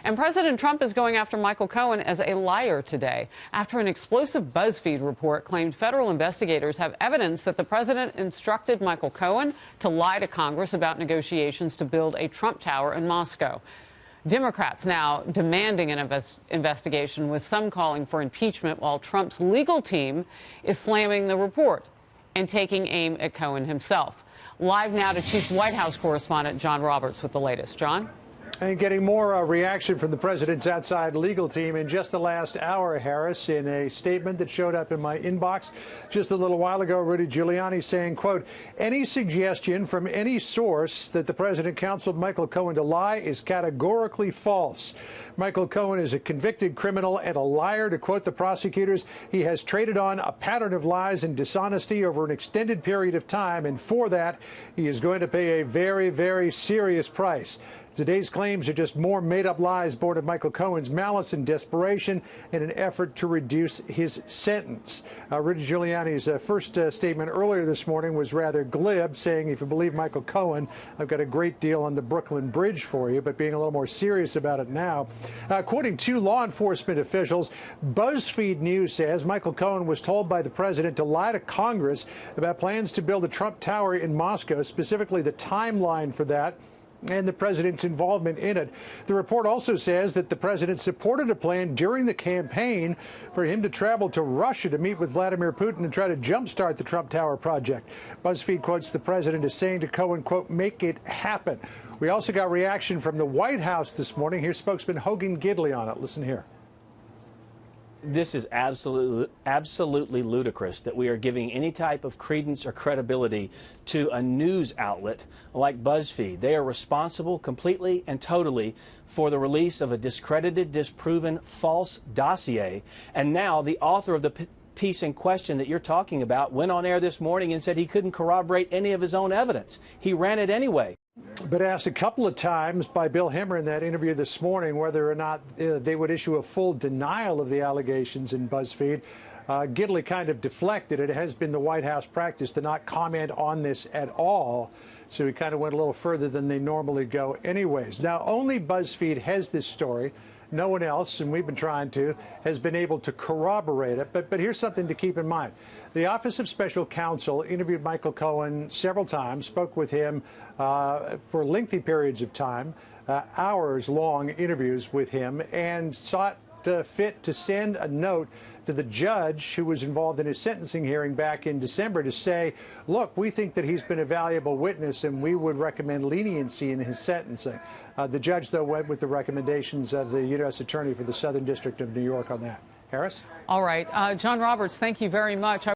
And President Trump is going after Michael Cohen as a liar today after an explosive BuzzFeed report claimed federal investigators have evidence that the president instructed Michael Cohen to lie to Congress about negotiations to build a Trump Tower in Moscow. Democrats now demanding an investigation, with some calling for impeachment, while Trump's legal team is slamming the report and taking aim at Cohen himself. Live now to Chief White House correspondent John Roberts with the latest. John? And getting more reaction from the president's outside legal team in just the last hour, Harris, in a statement that showed up in my inbox just a little while ago. Rudy Giuliani saying, quote, any suggestion from any source that the president counseled Michael Cohen to lie is categorically false. Michael Cohen is a convicted criminal and a liar. To quote the prosecutors, he has traded on a pattern of lies and dishonesty over an extended period of time, and for that, he is going to pay a very, very serious price. Today's claims are just more made-up lies born of Michael Cohen's malice and desperation in an effort to reduce his sentence. Rudy Giuliani's first statement earlier this morning was rather glib, saying, if you believe Michael Cohen, I've got a great deal on the Brooklyn Bridge for you, but being a little more serious about it now. Quoting two law enforcement officials, BuzzFeed News says Michael Cohen was told by the president to lie to Congress about plans to build a Trump Tower in Moscow, specifically the timeline for that and the president's involvement in it. The report also says that the president supported a plan during the campaign for him to travel to Russia to meet with Vladimir Putin and try to jumpstart the Trump Tower project. BuzzFeed quotes the president as saying to Cohen, quote, make it happen. We also got reaction from the White House this morning. Here's spokesman Hogan Gidley on it. Listen here. This is absolutely ludicrous that we are giving any type of credence or credibility to a news outlet like BuzzFeed. They are responsible completely and totally for the release of a discredited, disproven, false dossier. And now the author of the piece in question that you're talking about went on air this morning and said he couldn't corroborate any of his own evidence. He ran it anyway. But asked a couple of times by Bill Hemmer in that interview this morning whether or not they would issue a full denial of the allegations in BuzzFeed. Gidley kind of deflected. It has been the White House practice to not comment on this at all. So he kind of went a little further than they normally go anyways. Now, only BuzzFeed has this story. No one else, and we've been trying to, has been able to corroborate it. But here's something to keep in mind. The Office of Special Counsel interviewed Michael Cohen several times, spoke with him for lengthy periods of time, hours-long interviews with him, and sought fit to send a note to the judge who was involved in his sentencing hearing back in December to say, look, we think that he's been a valuable witness and we would recommend leniency in his sentencing. The judge, though, went with the recommendations of the U.S. Attorney for the Southern District of New York on that. Harris? All right. John Roberts, thank you very much.